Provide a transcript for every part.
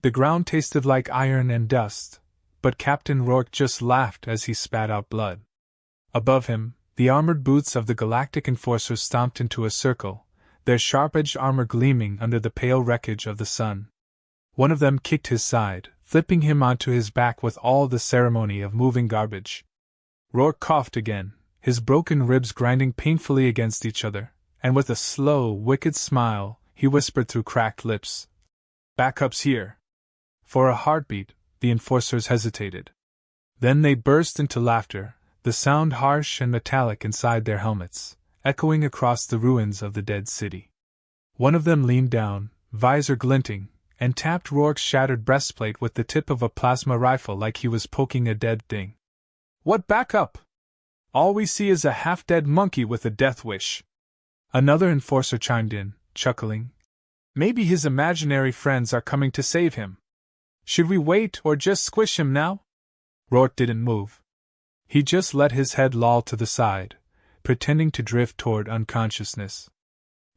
The ground tasted like iron and dust, but Captain Rourke just laughed as he spat out blood. Above him, the armored boots of the Galactic enforcers stomped into a circle, their sharp-edged armor gleaming under the pale wreckage of the sun. One of them kicked his side, flipping him onto his back with all the ceremony of moving garbage. Rourke coughed again, his broken ribs grinding painfully against each other, and with a slow, wicked smile, he whispered through cracked lips, "Backup's here." For a heartbeat, the enforcers hesitated. Then they burst into laughter, the sound harsh and metallic inside their helmets, echoing across the ruins of the dead city. One of them leaned down, visor glinting, and tapped Rourke's shattered breastplate with the tip of a plasma rifle like he was poking a dead thing. "What backup? All we see is a half-dead monkey with a death wish." Another enforcer chimed in, chuckling. "Maybe his imaginary friends are coming to save him. Should we wait or just squish him now?" Rourke didn't move. He just let his head loll to the side, pretending to drift toward unconsciousness.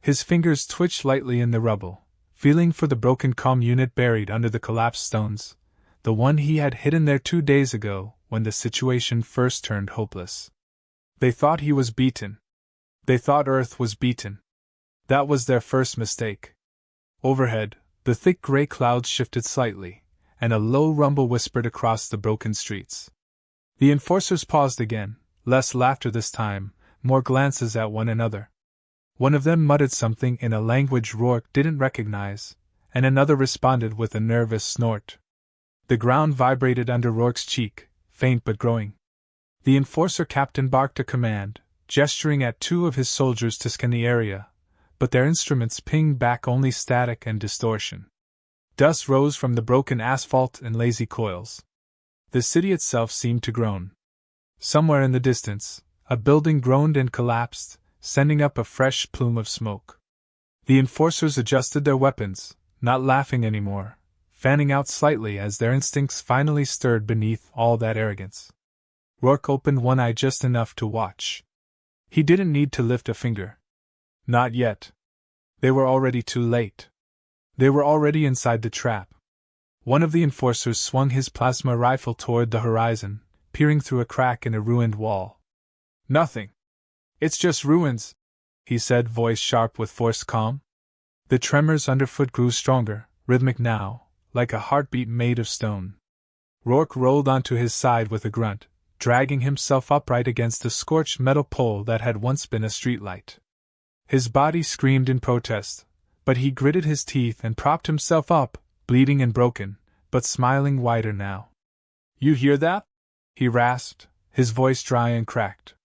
His fingers twitched lightly in the rubble, feeling for the broken comm unit buried under the collapsed stones, the one he had hidden there 2 days ago when the situation first turned hopeless. They thought he was beaten. They thought Earth was beaten. That was their first mistake. Overhead, the thick gray clouds shifted slightly, and a low rumble whispered across the broken streets. The enforcers paused again, less laughter this time, more glances at one another. One of them muttered something in a language Rourke didn't recognize, and another responded with a nervous snort. The ground vibrated under Rourke's cheek, faint but growing. The enforcer captain barked a command, gesturing at 2 of his soldiers to scan the area, but their instruments pinged back only static and distortion. Dust rose from the broken asphalt in lazy coils. The city itself seemed to groan. Somewhere in the distance, a building groaned and collapsed, sending up a fresh plume of smoke. The enforcers adjusted their weapons, not laughing anymore, fanning out slightly as their instincts finally stirred beneath all that arrogance. Rourke opened one eye just enough to watch. He didn't need to lift a finger. Not yet. They were already too late. They were already inside the trap. One of the enforcers swung his plasma rifle toward the horizon, peering through a crack in a ruined wall. "Nothing. It's just ruins," he said, voice sharp with forced calm. The tremors underfoot grew stronger, rhythmic now, like a heartbeat made of stone. Rourke rolled onto his side with a grunt, dragging himself upright against a scorched metal pole that had once been a streetlight. His body screamed in protest, but he gritted his teeth and propped himself up, bleeding and broken, but smiling wider now. "You hear that?" he rasped, his voice dry and cracked.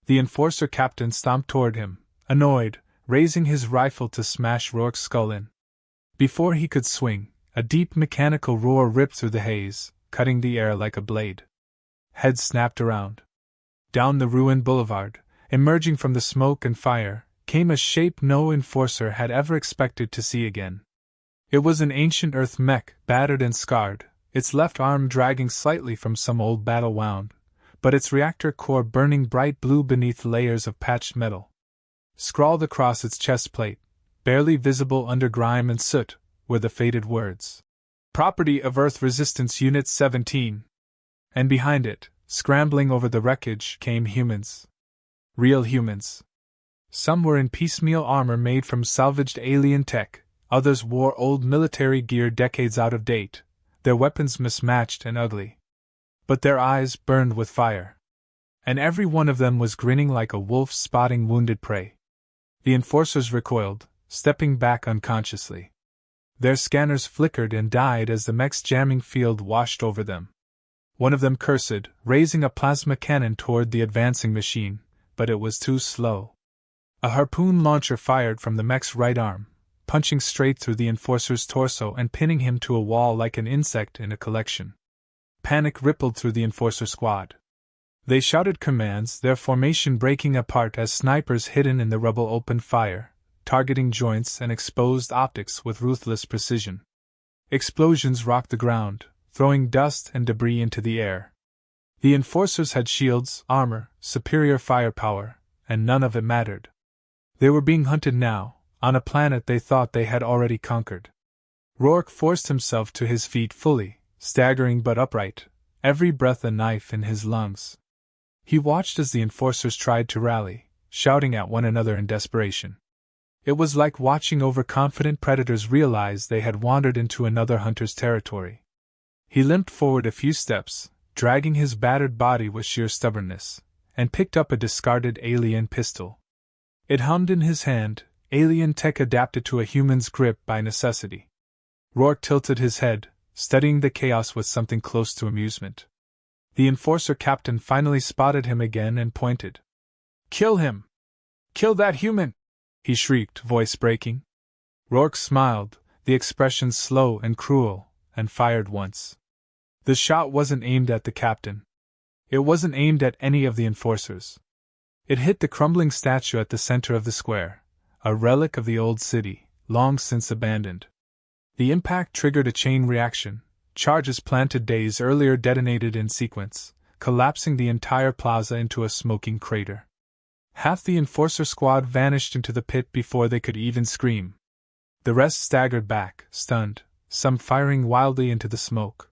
The enforcer captain stomped toward him, annoyed, raising his rifle to smash Rourke's skull in. Before he could swing, a deep mechanical roar ripped through the haze, cutting the air like a blade. Heads snapped around. Down the ruined boulevard, emerging from the smoke and fire, came a shape no enforcer had ever expected to see again. It was an ancient Earth mech, battered and scarred, its left arm dragging slightly from some old battle wound, but its reactor core burning bright blue beneath layers of patched metal. Scrawled across its chest plate, barely visible under grime and soot, were the faded words, "Property of Earth Resistance Unit 17. And behind it, scrambling over the wreckage, came humans. Real humans. Some were in piecemeal armor made from salvaged alien tech, others wore old military gear decades out of date, their weapons mismatched and ugly. But their eyes burned with fire. And every one of them was grinning like a wolf spotting wounded prey. The enforcers recoiled, stepping back unconsciously. Their scanners flickered and died as the mech's jamming field washed over them. One of them cursed, raising a plasma cannon toward the advancing machine, but it was too slow. A harpoon launcher fired from the mech's right arm, punching straight through the enforcer's torso and pinning him to a wall like an insect in a collection. Panic rippled through the enforcer squad. They shouted commands, their formation breaking apart as snipers hidden in the rubble opened fire, targeting joints and exposed optics with ruthless precision. Explosions rocked the ground, throwing dust and debris into the air. The enforcers had shields, armor, superior firepower, and none of it mattered. They were being hunted now, on a planet they thought they had already conquered. Rourke forced himself to his feet fully, staggering but upright, every breath a knife in his lungs. He watched as the enforcers tried to rally, shouting at one another in desperation. It was like watching overconfident predators realize they had wandered into another hunter's territory. He limped forward a few steps, dragging his battered body with sheer stubbornness, and picked up a discarded alien pistol. It hummed in his hand, alien tech adapted to a human's grip by necessity. Rourke tilted his head, studying the chaos with something close to amusement. The enforcer captain finally spotted him again and pointed. "Kill him! Kill that human!" he shrieked, voice breaking. Rourke smiled, the expression slow and cruel, and fired once. The shot wasn't aimed at the captain. It wasn't aimed at any of the enforcers. It hit the crumbling statue at the center of the square, a relic of the old city, long since abandoned. The impact triggered a chain reaction. Charges planted days earlier detonated in sequence, collapsing the entire plaza into a smoking crater. Half the enforcer squad vanished into the pit before they could even scream. The rest staggered back, stunned, some firing wildly into the smoke.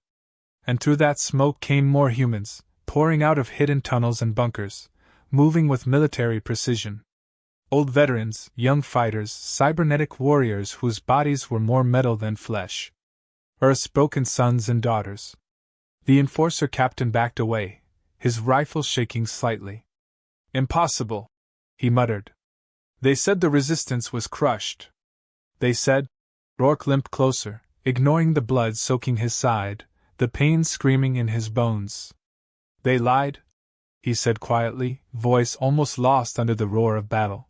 And through that smoke came more humans, pouring out of hidden tunnels and bunkers, moving with military precision. Old veterans, young fighters, cybernetic warriors whose bodies were more metal than flesh. Earth's broken sons and daughters. The enforcer captain backed away, his rifle shaking slightly. "Impossible," he muttered. "They said the resistance was crushed." "They said?" Rourke limped closer, ignoring the blood soaking his side, the pain screaming in his bones. "They lied," he said quietly, voice almost lost under the roar of battle.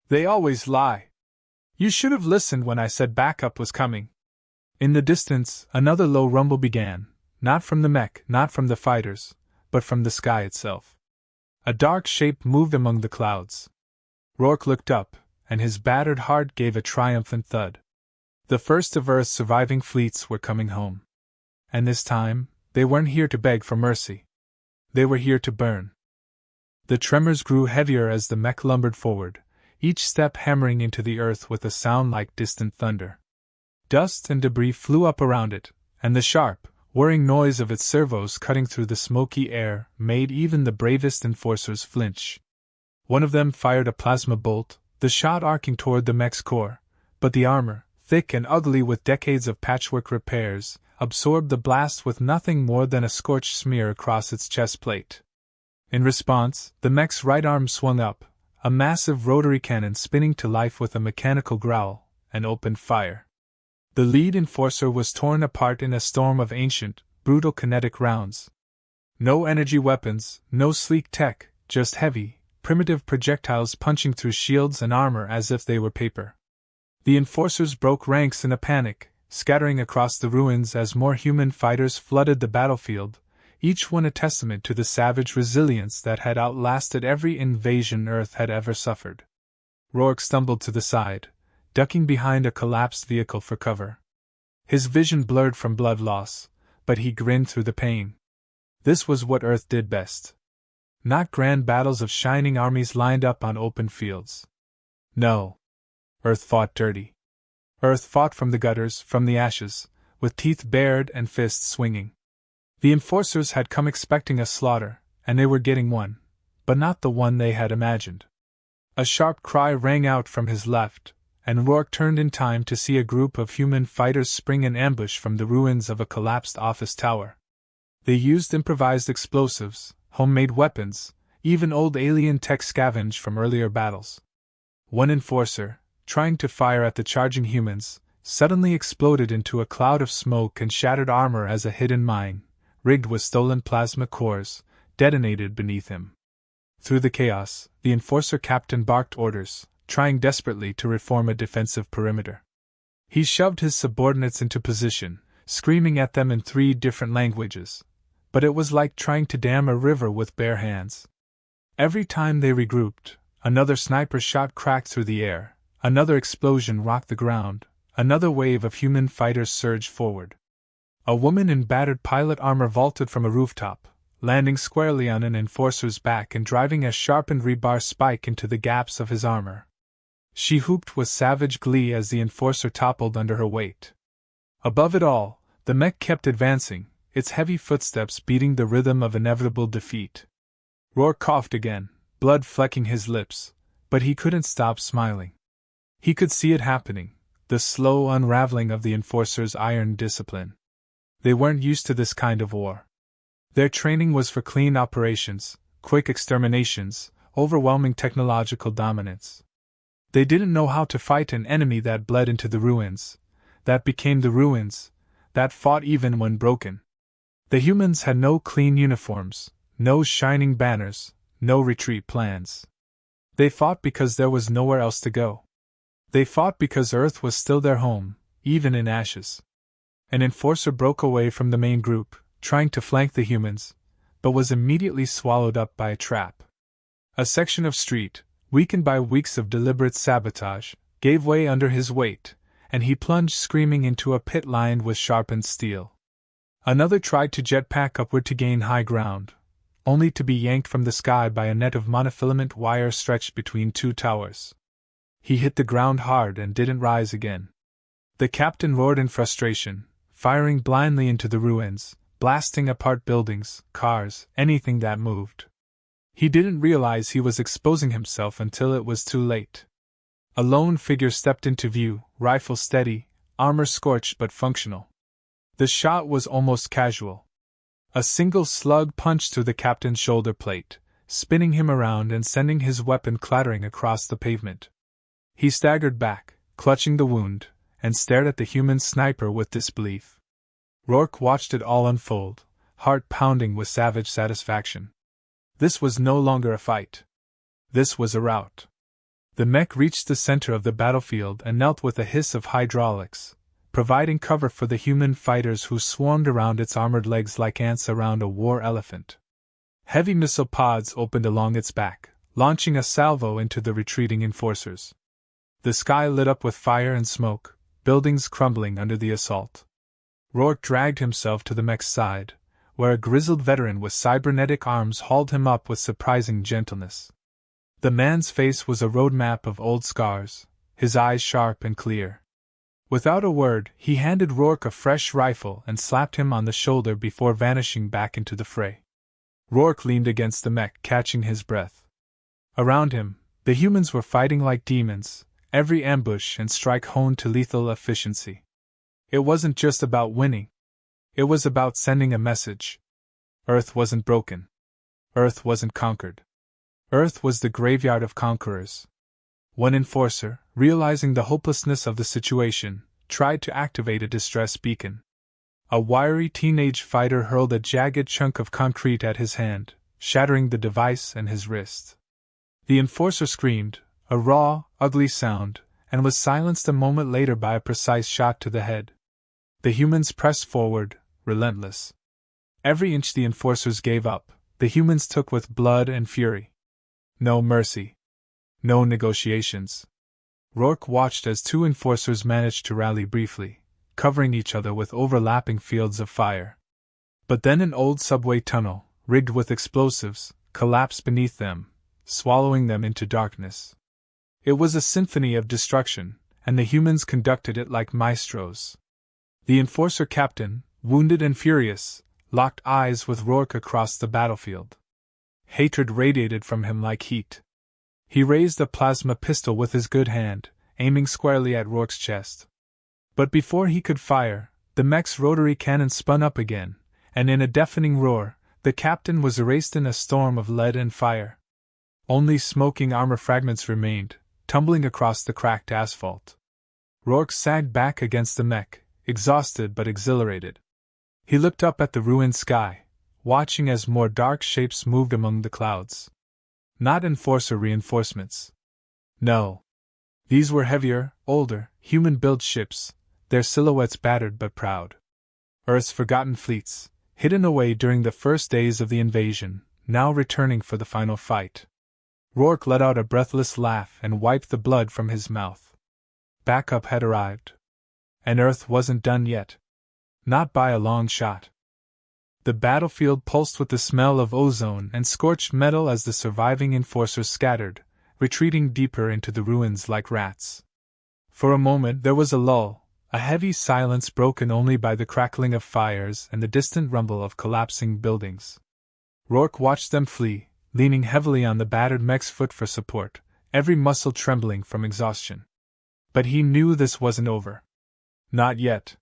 "They always lie. You should have listened when I said backup was coming." In the distance, another low rumble began, not from the mech, not from the fighters, but from the sky itself. A dark shape moved among the clouds. Rourke looked up, and his battered heart gave a triumphant thud. The first of Earth's surviving fleets were coming home. And this time, they weren't here to beg for mercy. They were here to burn. The tremors grew heavier as the mech lumbered forward, each step hammering into the earth with a sound like distant thunder. Dust and debris flew up around it, and the sharp, whirring noise of its servos cutting through the smoky air made even the bravest enforcers flinch. One of them fired a plasma bolt, the shot arcing toward the mech's core, but the armor, thick and ugly with decades of patchwork repairs, absorbed the blast with nothing more than a scorched smear across its chest plate. In response, the mech's right arm swung up, a massive rotary cannon spinning to life with a mechanical growl, and opened fire. The lead enforcer was torn apart in a storm of ancient, brutal kinetic rounds. No energy weapons, no sleek tech, just heavy, primitive projectiles punching through shields and armor as if they were paper. The enforcers broke ranks in a panic, scattering across the ruins as more human fighters flooded the battlefield, each one a testament to the savage resilience that had outlasted every invasion Earth had ever suffered. Rourke stumbled to the side, ducking behind a collapsed vehicle for cover. His vision blurred from blood loss, but he grinned through the pain. This was what Earth did best. Not grand battles of shining armies lined up on open fields. No. Earth fought dirty. Earth fought from the gutters, from the ashes, with teeth bared and fists swinging. The enforcers had come expecting a slaughter, and they were getting one, but not the one they had imagined. A sharp cry rang out from his left, and Rourke turned in time to see a group of human fighters spring an ambush from the ruins of a collapsed office tower. They used improvised explosives, homemade weapons, even old alien tech scavenged from earlier battles. One enforcer, trying to fire at the charging humans, suddenly exploded into a cloud of smoke and shattered armor as a hidden mine, rigged with stolen plasma cores, detonated beneath him. Through the chaos, the enforcer captain barked orders, trying desperately to reform a defensive perimeter. He shoved his subordinates into position, screaming at them in 3 different languages, but it was like trying to dam a river with bare hands. Every time they regrouped, another sniper shot cracked through the air, another explosion rocked the ground, another wave of human fighters surged forward. A woman in battered pilot armor vaulted from a rooftop, landing squarely on an enforcer's back and driving a sharpened rebar spike into the gaps of his armor. She whooped with savage glee as the enforcer toppled under her weight. Above it all, the mech kept advancing, its heavy footsteps beating the rhythm of inevitable defeat. Rourke coughed again, blood flecking his lips, but he couldn't stop smiling. He could see it happening, the slow unraveling of the Enforcers' iron discipline. They weren't used to this kind of war. Their training was for clean operations, quick exterminations, overwhelming technological dominance. They didn't know how to fight an enemy that bled into the ruins, that became the ruins, that fought even when broken. The humans had no clean uniforms, no shining banners, no retreat plans. They fought because there was nowhere else to go. They fought because Earth was still their home, even in ashes. An Enforcer broke away from the main group, trying to flank the humans, but was immediately swallowed up by a trap. A section of street, weakened by weeks of deliberate sabotage, gave way under his weight, and he plunged screaming into a pit lined with sharpened steel. Another tried to jetpack upward to gain high ground, only to be yanked from the sky by a net of monofilament wire stretched between two towers. He hit the ground hard and didn't rise again. The captain roared in frustration, firing blindly into the ruins, blasting apart buildings, cars, anything that moved. He didn't realize he was exposing himself until it was too late. A lone figure stepped into view, rifle steady, armor scorched but functional. The shot was almost casual. A single slug punched through the captain's shoulder plate, spinning him around and sending his weapon clattering across the pavement. He staggered back, clutching the wound, and stared at the human sniper with disbelief. Rourke watched it all unfold, heart pounding with savage satisfaction. This was no longer a fight. This was a rout. The mech reached the center of the battlefield and knelt with a hiss of hydraulics, providing cover for the human fighters who swarmed around its armored legs like ants around a war elephant. Heavy missile pods opened along its back, launching a salvo into the retreating Enforcers. The sky lit up with fire and smoke, buildings crumbling under the assault. Rourke dragged himself to the mech's side, where a grizzled veteran with cybernetic arms hauled him up with surprising gentleness. The man's face was a roadmap of old scars, his eyes sharp and clear. Without a word, he handed Rourke a fresh rifle and slapped him on the shoulder before vanishing back into the fray. Rourke leaned against the mech, catching his breath. Around him, the humans were fighting like demons, every ambush and strike honed to lethal efficiency. It wasn't just about winning. It was about sending a message. Earth wasn't broken. Earth wasn't conquered. Earth was the graveyard of conquerors. One Enforcer, realizing the hopelessness of the situation, tried to activate a distress beacon. A wiry teenage fighter hurled a jagged chunk of concrete at his hand, shattering the device and his wrist. The Enforcer screamed, a raw, ugly sound, and was silenced a moment later by a precise shot to the head. The humans pressed forward, relentless. Every inch the Enforcers gave up, the humans took with blood and fury. No mercy. No negotiations. Rourke watched as two Enforcers managed to rally briefly, covering each other with overlapping fields of fire. But then an old subway tunnel, rigged with explosives, collapsed beneath them, swallowing them into darkness. It was a symphony of destruction, and the humans conducted it like maestros. The Enforcer captain, wounded and furious, locked eyes with Rourke across the battlefield. Hatred radiated from him like heat. He raised a plasma pistol with his good hand, aiming squarely at Rourke's chest. But before he could fire, the mech's rotary cannon spun up again, and in a deafening roar, the captain was erased in a storm of lead and fire. Only smoking armor fragments remained, tumbling across the cracked asphalt. Rourke sagged back against the mech, exhausted but exhilarated. He looked up at the ruined sky, watching as more dark shapes moved among the clouds. Not Enforcer reinforcements. No. These were heavier, older, human-built ships, their silhouettes battered but proud. Earth's forgotten fleets, hidden away during the first days of the invasion, now returning for the final fight. Rourke let out a breathless laugh and wiped the blood from his mouth. Backup had arrived. And Earth wasn't done yet. Not by a long shot. The battlefield pulsed with the smell of ozone and scorched metal as the surviving Enforcers scattered, retreating deeper into the ruins like rats. For a moment there was a lull, A heavy silence broken only by the crackling of fires and the distant rumble of collapsing buildings. Rourke watched them flee, leaning heavily on the battered mech's foot for support, every muscle trembling from exhaustion. But he knew this wasn't over. Not yet.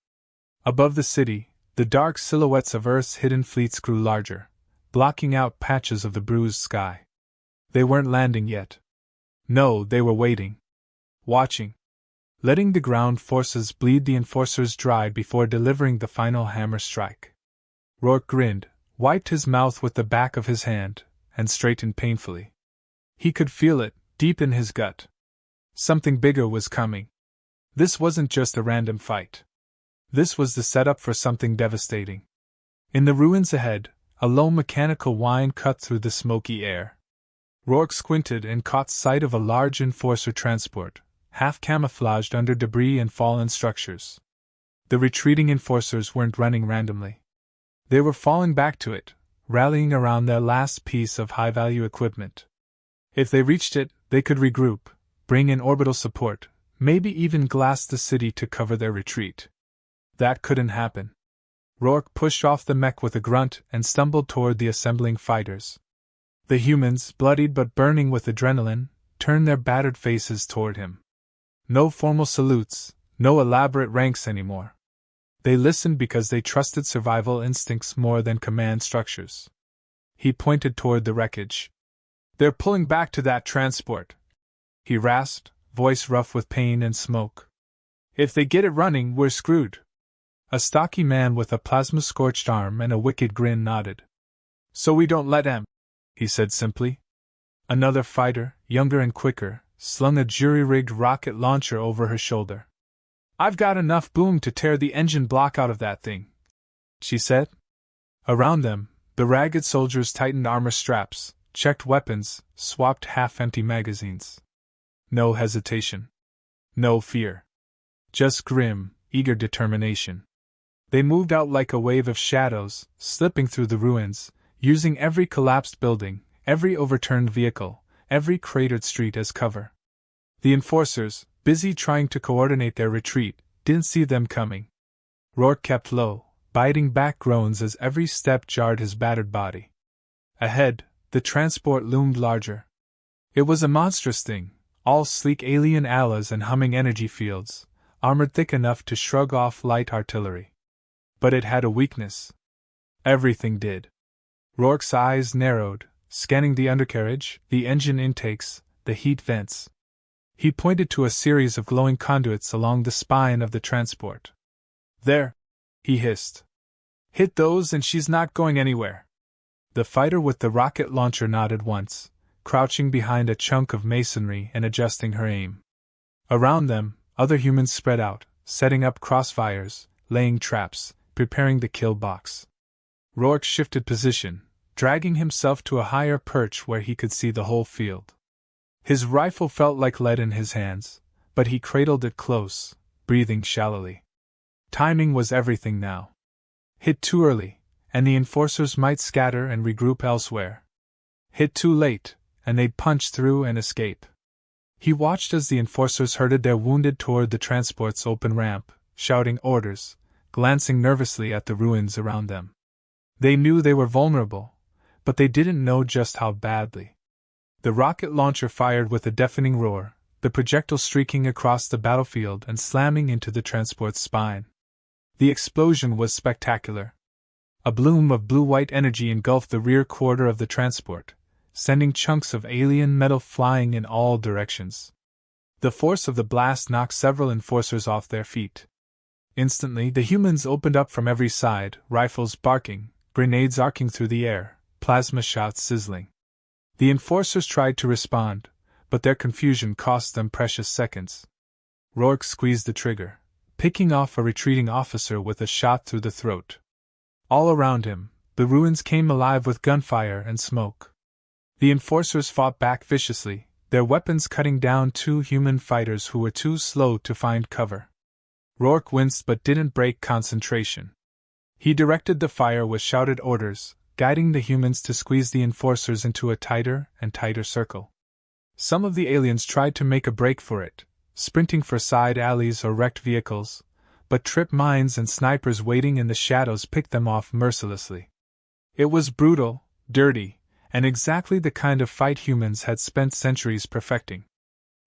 Above the city, the dark silhouettes of Earth's hidden fleets grew larger, blocking out patches of the bruised sky. They weren't landing yet. No, they were waiting. Watching. Letting the ground forces bleed the enforcers dry before delivering the final hammer strike. Rourke grinned, wiped his mouth with the back of his hand, and straightened painfully. He could feel it, deep in his gut. Something bigger was coming. This wasn't just a random fight. This was the setup for something devastating. In the ruins ahead, a low mechanical whine cut through the smoky air. Rourke squinted and caught sight of a large enforcer transport, half camouflaged under debris and fallen structures. The retreating enforcers weren't running randomly. They were falling back to it, rallying around their last piece of high-value equipment. If they reached it, they could regroup, bring in orbital support, maybe even glass the city to cover their retreat. That couldn't happen. Rourke pushed off the mech with a grunt and stumbled toward the assembling fighters. The humans, bloodied but burning with adrenaline, turned their battered faces toward him. No formal salutes, no elaborate ranks anymore. They listened because they trusted survival instincts more than command structures. He pointed toward the wreckage. "They're pulling back to that transport," he rasped, voice rough with pain and smoke. "If they get it running, we're screwed." A stocky man with a plasma-scorched arm and a wicked grin nodded. "So we don't let them," he said simply. Another fighter, younger and quicker, slung a jury-rigged rocket launcher over her shoulder. "I've got enough boom to tear the engine block out of that thing," she said. Around them, the ragged soldiers tightened armor straps, checked weapons, swapped half-empty magazines. No hesitation. No fear. Just grim, eager determination. They moved out like a wave of shadows, slipping through the ruins, using every collapsed building, every overturned vehicle, every cratered street as cover. The enforcers, busy trying to coordinate their retreat, didn't see them coming. Rourke kept low, biting back groans as every step jarred his battered body. Ahead, the transport loomed larger. It was a monstrous thing, all sleek alien alas and humming energy fields, armored thick enough to shrug off light artillery. But it had a weakness. Everything did. Rourke's eyes narrowed, scanning the undercarriage, the engine intakes, the heat vents. He pointed to a series of glowing conduits along the spine of the transport. "There," he hissed. "Hit those and she's not going anywhere." The fighter with the rocket launcher nodded once, crouching behind a chunk of masonry and adjusting her aim. Around them, other humans spread out, setting up crossfires, laying traps, preparing the kill box. Rourke shifted position, dragging himself to a higher perch where he could see the whole field. His rifle felt like lead in his hands, but he cradled it close, breathing shallowly. Timing was everything now. Hit too early, and the enforcers might scatter and regroup elsewhere. Hit too late, and they'd punch through and escape. He watched as the enforcers herded their wounded toward the transport's open ramp, shouting orders, glancing nervously at the ruins around them. They knew they were vulnerable, but they didn't know just how badly. The rocket launcher fired with a deafening roar, the projectile streaking across the battlefield and slamming into the transport's spine. The explosion was spectacular. A bloom of blue-white energy engulfed the rear quarter of the transport, sending chunks of alien metal flying in all directions. The force of the blast knocked several enforcers off their feet. Instantly, the humans opened up from every side, rifles barking, grenades arcing through the air, plasma shots sizzling. The enforcers tried to respond, but their confusion cost them precious seconds. Rourke squeezed the trigger, picking off a retreating officer with a shot through the throat. All around him, the ruins came alive with gunfire and smoke. The enforcers fought back viciously, their weapons cutting down two human fighters who were too slow to find cover. Rourke winced but didn't break concentration. He directed the fire with shouted orders, guiding the humans to squeeze the enforcers into a tighter and tighter circle. Some of the aliens tried to make a break for it, sprinting for side alleys or wrecked vehicles, but trip mines and snipers waiting in the shadows picked them off mercilessly. It was brutal, dirty, and exactly the kind of fight humans had spent centuries perfecting.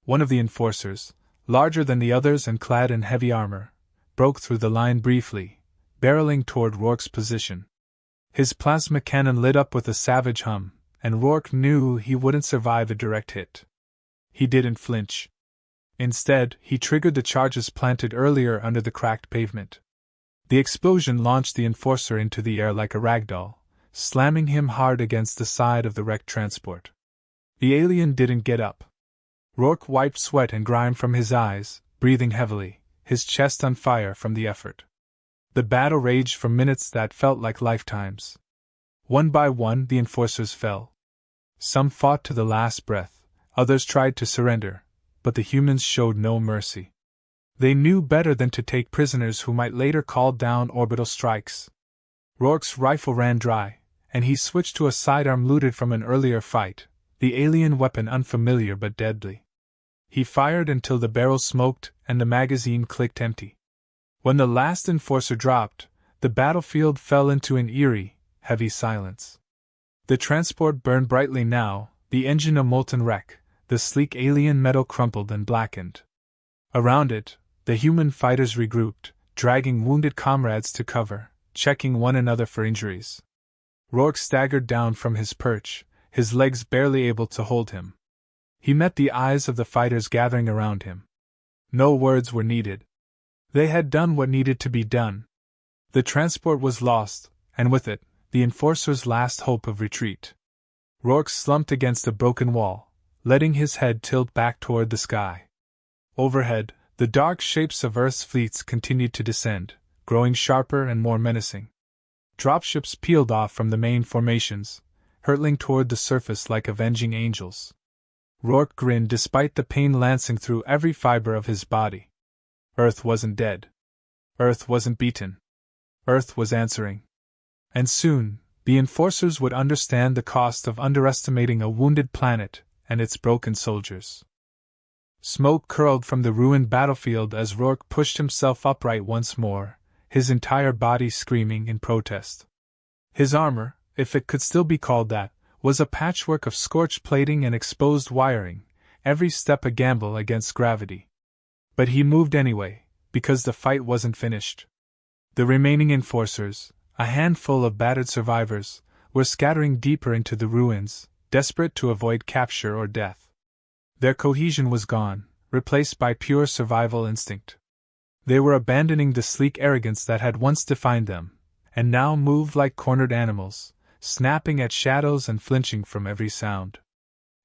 One of the enforcers, larger than the others and clad in heavy armor, broke through the line briefly, barreling toward Rourke's position. His plasma cannon lit up with a savage hum, and Rourke knew he wouldn't survive a direct hit. He didn't flinch. Instead, he triggered the charges planted earlier under the cracked pavement. The explosion launched the enforcer into the air like a ragdoll, slamming him hard against the side of the wrecked transport. The alien didn't get up. Rourke wiped sweat and grime from his eyes, breathing heavily, his chest on fire from the effort. The battle raged for minutes that felt like lifetimes. One by one, the enforcers fell. Some fought to the last breath, others tried to surrender, but the humans showed no mercy. They knew better than to take prisoners who might later call down orbital strikes. Rourke's rifle ran dry, and he switched to a sidearm looted from an earlier fight, the alien weapon unfamiliar but deadly. He fired until the barrel smoked and the magazine clicked empty. When the last enforcer dropped, the battlefield fell into an eerie, heavy silence. The transport burned brightly now, the engine a molten wreck, the sleek alien metal crumpled and blackened. Around it, the human fighters regrouped, dragging wounded comrades to cover, checking one another for injuries. Rourke staggered down from his perch, his legs barely able to hold him. He met the eyes of the fighters gathering around him. No words were needed. They had done what needed to be done. The transport was lost, and with it, the enforcer's last hope of retreat. Rourke slumped against a broken wall, letting his head tilt back toward the sky. Overhead, the dark shapes of Earth's fleets continued to descend, growing sharper and more menacing. Dropships peeled off from the main formations, hurtling toward the surface like avenging angels. Rourke grinned despite the pain lancing through every fiber of his body. Earth wasn't dead. Earth wasn't beaten. Earth was answering. And soon, the enforcers would understand the cost of underestimating a wounded planet and its broken soldiers. Smoke curled from the ruined battlefield as Rourke pushed himself upright once more, his entire body screaming in protest. His armor, if it could still be called that, was a patchwork of scorched plating and exposed wiring, every step a gamble against gravity. But he moved anyway, because the fight wasn't finished. The remaining enforcers, a handful of battered survivors, were scattering deeper into the ruins, desperate to avoid capture or death. Their cohesion was gone, replaced by pure survival instinct. They were abandoning the sleek arrogance that had once defined them, and now moved like cornered animals, snapping at shadows and flinching from every sound.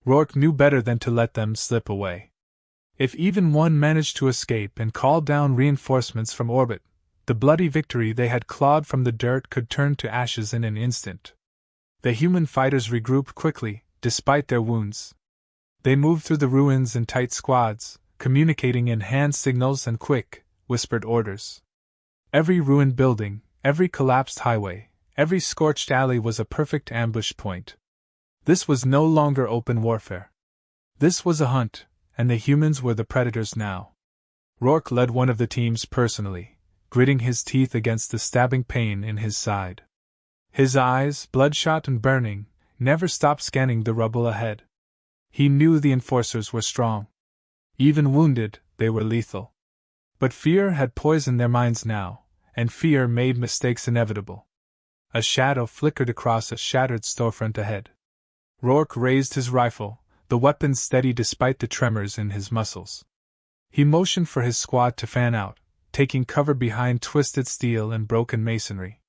Rourke knew better than to let them slip away. If even one managed to escape and call down reinforcements from orbit, the bloody victory they had clawed from the dirt could turn to ashes in an instant. The human fighters regrouped quickly, despite their wounds. They moved through the ruins in tight squads, communicating in hand signals and quick, whispered orders. Every ruined building, every collapsed highway, every scorched alley was a perfect ambush point. This was no longer open warfare. This was a hunt, and the humans were the predators now. Rourke led one of the teams personally, gritting his teeth against the stabbing pain in his side. His eyes, bloodshot and burning, never stopped scanning the rubble ahead. He knew the enforcers were strong. Even wounded, they were lethal. But fear had poisoned their minds now, and fear made mistakes inevitable. A shadow flickered across a shattered storefront ahead. Rourke raised his rifle, the weapon steady despite the tremors in his muscles. He motioned for his squad to fan out, taking cover behind twisted steel and broken masonry.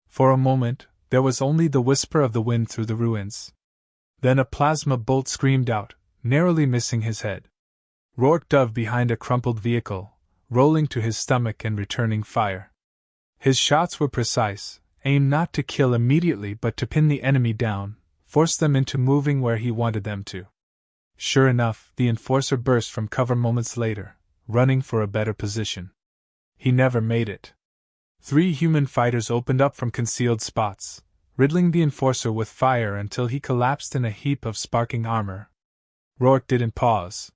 For a moment, there was only the whisper of the wind through the ruins. Then a plasma bolt screamed out, narrowly missing his head. Rourke dove behind a crumpled vehicle, rolling to his stomach and returning fire. His shots were precise, aimed not to kill immediately but to pin the enemy down, force them into moving where he wanted them to. Sure enough, the enforcer burst from cover moments later, running for a better position. He never made it. 3 human fighters opened up from concealed spots, riddling the enforcer with fire until he collapsed in a heap of sparking armor. Rourke didn't pause.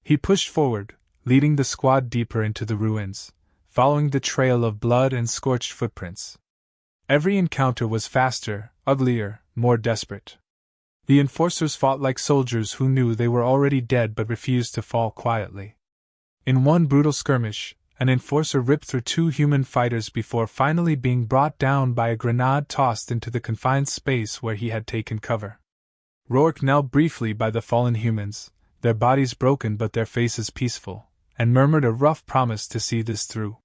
He pushed forward, leading the squad deeper into the ruins, following the trail of blood and scorched footprints. Every encounter was faster, uglier, more desperate. The enforcers fought like soldiers who knew they were already dead but refused to fall quietly. In one brutal skirmish, an enforcer ripped through 2 human fighters before finally being brought down by a grenade tossed into the confined space where he had taken cover. Rourke knelt briefly by the fallen humans, their bodies broken but their faces peaceful, and murmured a rough promise to see this through.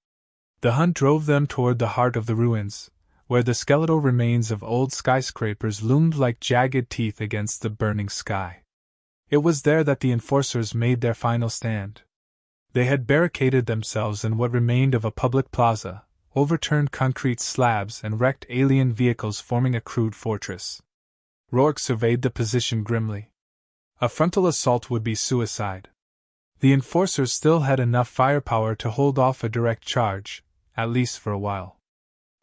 The hunt drove them toward the heart of the ruins, where the skeletal remains of old skyscrapers loomed like jagged teeth against the burning sky. It was there that the enforcers made their final stand. They had barricaded themselves in what remained of a public plaza, overturned concrete slabs and wrecked alien vehicles forming a crude fortress. Rourke surveyed the position grimly. A frontal assault would be suicide. The enforcers still had enough firepower to hold off a direct charge, at least for a while.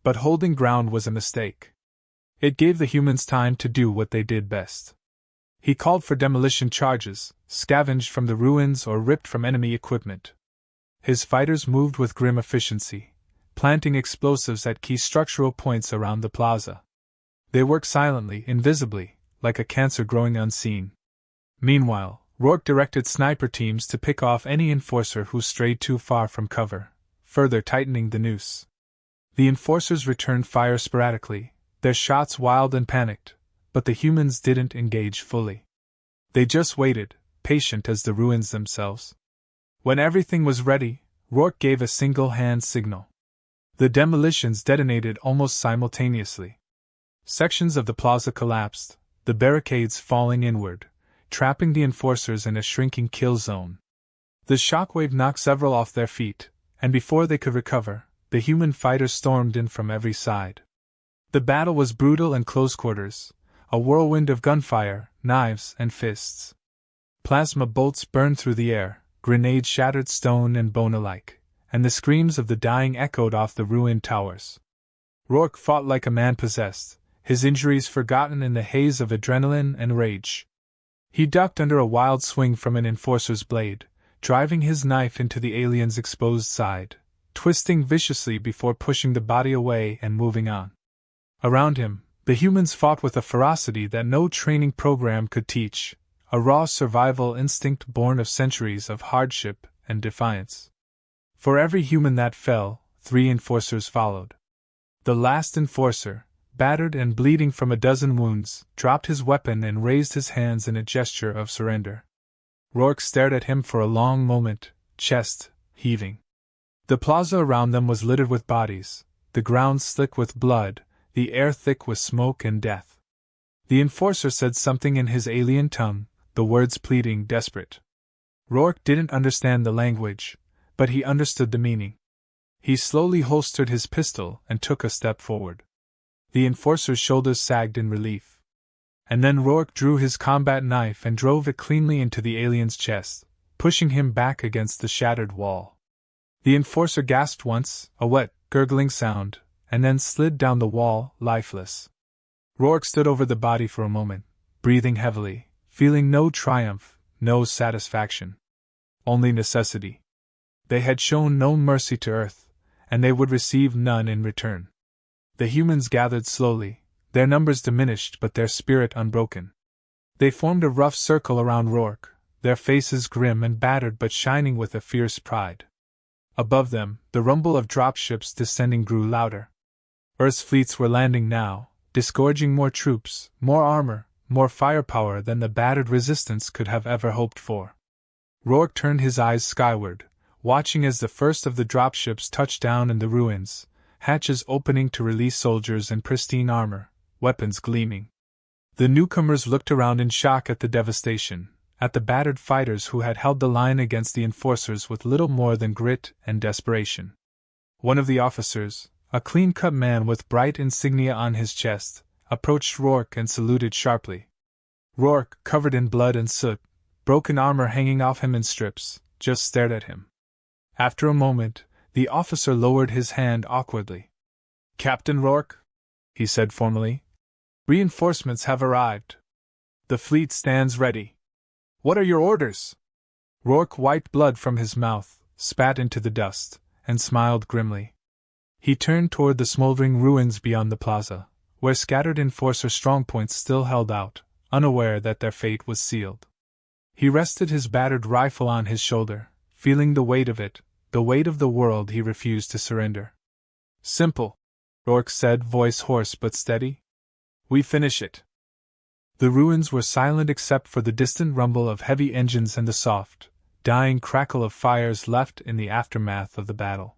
But holding ground was a mistake. It gave the humans time to do what they did best. He called for demolition charges, scavenged from the ruins or ripped from enemy equipment. His fighters moved with grim efficiency, planting explosives at key structural points around the plaza. They worked silently, invisibly, like a cancer growing unseen. Meanwhile, Rourke directed sniper teams to pick off any enforcer who strayed too far from cover, further tightening the noose. The enforcers returned fire sporadically, their shots wild and panicked, but the humans didn't engage fully. They just waited, patient as the ruins themselves. When everything was ready, Rourke gave a single-hand signal. The demolitions detonated almost simultaneously. Sections of the plaza collapsed, the barricades falling inward, trapping the enforcers in a shrinking kill zone. The shockwave knocked several off their feet, and before they could recover, the human fighters stormed in from every side. The battle was brutal and close quarters, a whirlwind of gunfire, knives, and fists. Plasma bolts burned through the air, grenades shattered stone and bone alike, and the screams of the dying echoed off the ruined towers. Rourke fought like a man possessed, his injuries forgotten in the haze of adrenaline and rage. He ducked under a wild swing from an enforcer's blade, driving his knife into the alien's exposed side, twisting viciously before pushing the body away and moving on. Around him, the humans fought with a ferocity that no training program could teach, a raw survival instinct born of centuries of hardship and defiance. For every human that fell, 3 enforcers followed. The last enforcer, battered and bleeding from a dozen wounds, dropped his weapon and raised his hands in a gesture of surrender. Rourke stared at him for a long moment, chest heaving. The plaza around them was littered with bodies, the ground slick with blood, the air thick with smoke and death. The enforcer said something in his alien tongue, the words pleading, desperate. Rourke didn't understand the language, but he understood the meaning. He slowly holstered his pistol and took a step forward. The enforcer's shoulders sagged in relief. And then Rourke drew his combat knife and drove it cleanly into the alien's chest, pushing him back against the shattered wall. The enforcer gasped once, a wet, gurgling sound, and then slid down the wall, lifeless. Rourke stood over the body for a moment, breathing heavily, feeling no triumph, no satisfaction. Only necessity. They had shown no mercy to Earth, and they would receive none in return. The humans gathered slowly, their numbers diminished but their spirit unbroken. They formed a rough circle around Rourke, their faces grim and battered but shining with a fierce pride. Above them, the rumble of dropships descending grew louder. Earth's fleets were landing now, disgorging more troops, more armor, more firepower than the battered resistance could have ever hoped for. Rourke turned his eyes skyward, watching as the first of the dropships touched down in the ruins, hatches opening to release soldiers in pristine armor, weapons gleaming. The newcomers looked around in shock at the devastation, at the battered fighters who had held the line against the enforcers with little more than grit and desperation. One of the officers, a clean-cut man with bright insignia on his chest, approached Rourke and saluted sharply. Rourke, covered in blood and soot, broken armor hanging off him in strips, just stared at him. After a moment, the officer lowered his hand awkwardly. "Captain Rourke," he said formally, "reinforcements have arrived. The fleet stands ready. What are your orders?" Rourke wiped blood from his mouth, spat into the dust, and smiled grimly. He turned toward the smoldering ruins beyond the plaza, where scattered Enforcer strongpoints still held out, unaware that their fate was sealed. He rested his battered rifle on his shoulder, feeling the weight of it, the weight of the world he refused to surrender. "Simple," Rourke said, voice hoarse but steady. "We finish it." The ruins were silent except for the distant rumble of heavy engines and the soft, dying crackle of fires left in the aftermath of the battle.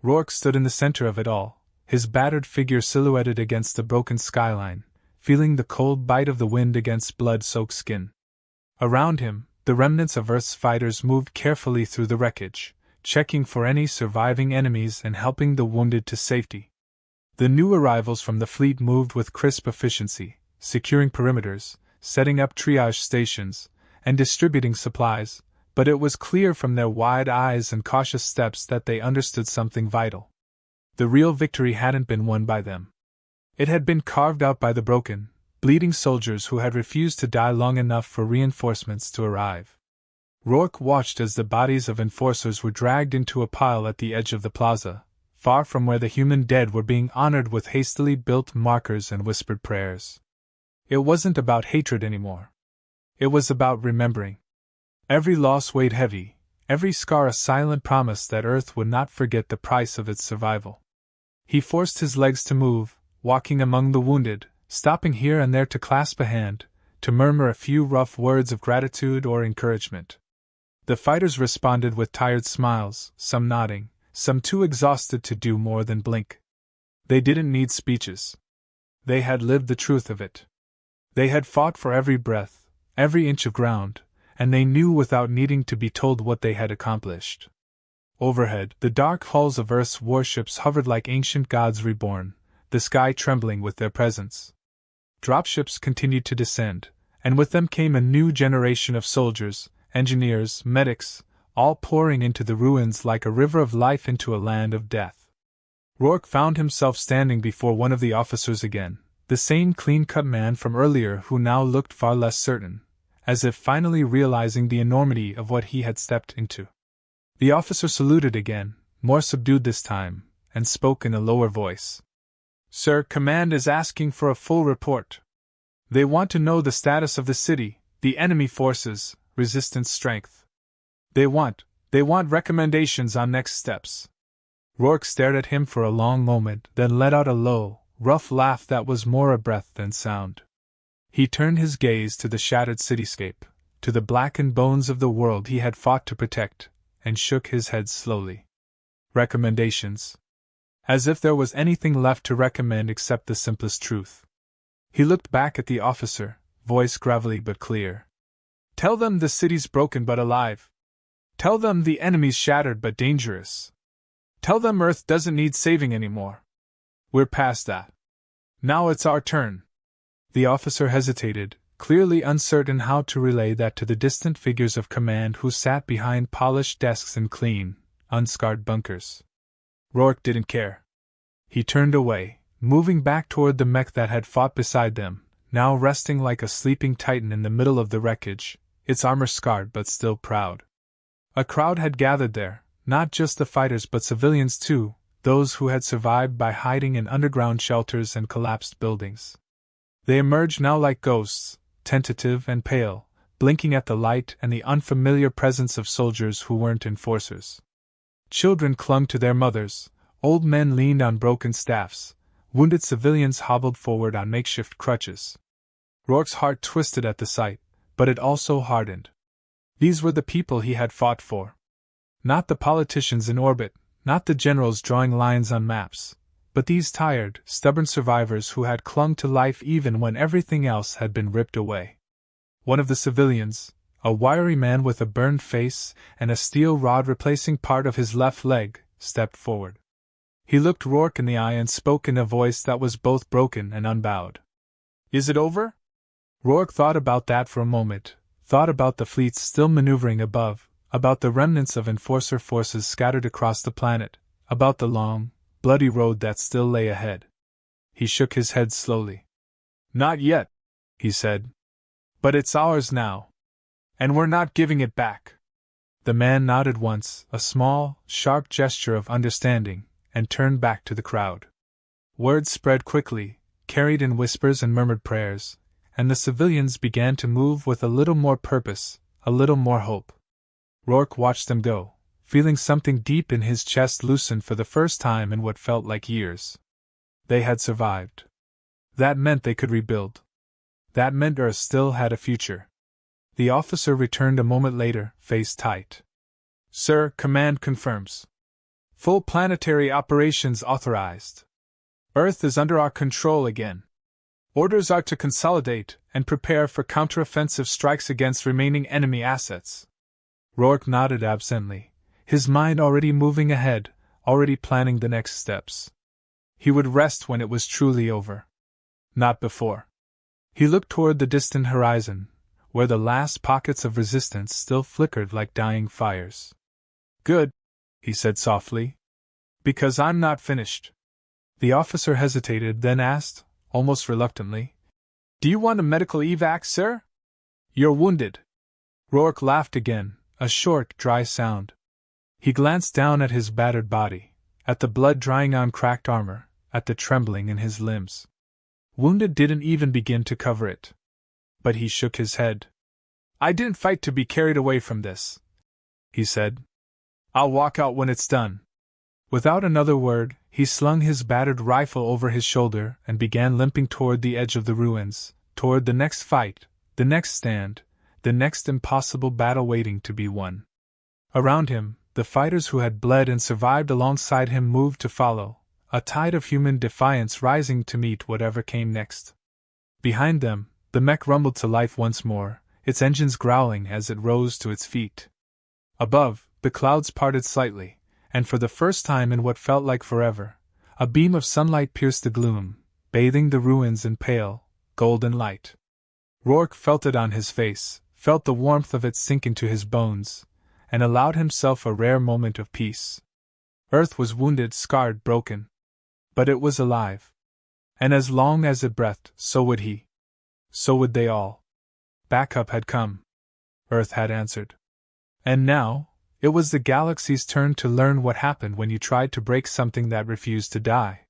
Rourke stood in the center of it all, his battered figure silhouetted against the broken skyline, feeling the cold bite of the wind against blood-soaked skin. Around him, the remnants of Earth's fighters moved carefully through the wreckage, checking for any surviving enemies and helping the wounded to safety. The new arrivals from the fleet moved with crisp efficiency, securing perimeters, setting up triage stations, and distributing supplies, but it was clear from their wide eyes and cautious steps that they understood something vital. The real victory hadn't been won by them. It had been carved out by the broken, bleeding soldiers who had refused to die long enough for reinforcements to arrive. Rourke watched as the bodies of enforcers were dragged into a pile at the edge of the plaza, far from where the human dead were being honored with hastily built markers and whispered prayers. It wasn't about hatred anymore. It was about remembering. Every loss weighed heavy, every scar a silent promise that Earth would not forget the price of its survival. He forced his legs to move, walking among the wounded, stopping here and there to clasp a hand, to murmur a few rough words of gratitude or encouragement. The fighters responded with tired smiles, some nodding, some too exhausted to do more than blink. They didn't need speeches. They had lived the truth of it. They had fought for every breath, every inch of ground, and they knew without needing to be told what they had accomplished. Overhead, the dark hulls of Earth's warships hovered like ancient gods reborn, the sky trembling with their presence. Dropships continued to descend, and with them came a new generation of soldiers, engineers, medics, all pouring into the ruins like a river of life into a land of death. Rourke found himself standing before one of the officers again, the same clean-cut man from earlier who now looked far less certain, as if finally realizing the enormity of what he had stepped into. The officer saluted again, more subdued this time, and spoke in a lower voice. "Sir, Command is asking for a full report. They want to know the status of the city, the enemy forces, resistance strength. They want recommendations on next steps." Rourke stared at him for a long moment, then let out a low, rough laugh that was more a breath than sound. He turned his gaze to the shattered cityscape, to the blackened bones of the world he had fought to protect, and shook his head slowly. Recommendations? As if there was anything left to recommend except the simplest truth. He looked back at the officer, voice gravelly but clear. "Tell them the city's broken but alive. Tell them the enemy's shattered but dangerous. Tell them Earth doesn't need saving anymore. We're past that. Now it's our turn." The officer hesitated, clearly uncertain how to relay that to the distant figures of command who sat behind polished desks in clean, unscarred bunkers. Rourke didn't care. He turned away, moving back toward the mech that had fought beside them, now resting like a sleeping titan in the middle of the wreckage, its armor scarred but still proud. A crowd had gathered there, not just the fighters but civilians too, those who had survived by hiding in underground shelters and collapsed buildings. They emerged now like ghosts, tentative and pale, blinking at the light and the unfamiliar presence of soldiers who weren't enforcers. Children clung to their mothers, old men leaned on broken staffs, wounded civilians hobbled forward on makeshift crutches. Rourke's heart twisted at the sight, but it also hardened. These were the people he had fought for. Not the politicians in orbit, not the generals drawing lines on maps, but these tired, stubborn survivors who had clung to life even when everything else had been ripped away. One of the civilians, a wiry man with a burned face and a steel rod replacing part of his left leg, stepped forward. He looked Rourke in the eye and spoke in a voice that was both broken and unbowed. "Is it over?" Rourke thought about that for a moment, thought about the fleets still maneuvering above, about the remnants of enforcer forces scattered across the planet, about the long, bloody road that still lay ahead. He shook his head slowly. "Not yet," he said. "But it's ours now. And we're not giving it back." The man nodded once, a small, sharp gesture of understanding, and turned back to the crowd. Words spread quickly, carried in whispers and murmured prayers, and the civilians began to move with a little more purpose, a little more hope. Rourke watched them go, feeling something deep in his chest loosen for the first time in what felt like years. They had survived. That meant they could rebuild. That meant Earth still had a future. The officer returned a moment later, face tight. "Sir, command confirms. Full planetary operations authorized. Earth is under our control again. Orders are to consolidate and prepare for counteroffensive strikes against remaining enemy assets." Rourke nodded absently, his mind already moving ahead, already planning the next steps. He would rest when it was truly over. Not before. He looked toward the distant horizon, where the last pockets of resistance still flickered like dying fires. "Good," he said softly. "Because I'm not finished." The officer hesitated, then asked, almost reluctantly, "Do you want a medical evac, sir? You're wounded." Rourke laughed again, a short, dry sound. He glanced down at his battered body, at the blood drying on cracked armor, at the trembling in his limbs. Wounded didn't even begin to cover it. But he shook his head. "I didn't fight to be carried away from this," he said. "I'll walk out when it's done." Without another word, he slung his battered rifle over his shoulder and began limping toward the edge of the ruins, toward the next fight, the next stand, the next impossible battle waiting to be won. Around him, the fighters who had bled and survived alongside him moved to follow, a tide of human defiance rising to meet whatever came next. Behind them, the mech rumbled to life once more, its engines growling as it rose to its feet. Above, the clouds parted slightly, and for the first time in what felt like forever, a beam of sunlight pierced the gloom, bathing the ruins in pale, golden light. Rourke felt it on his face, felt the warmth of it sink into his bones, and allowed himself a rare moment of peace. Earth was wounded, scarred, broken. But it was alive. And as long as it breathed, so would he. So would they all. Backup had come. Earth had answered. And now, it was the galaxy's turn to learn what happened when you tried to break something that refused to die.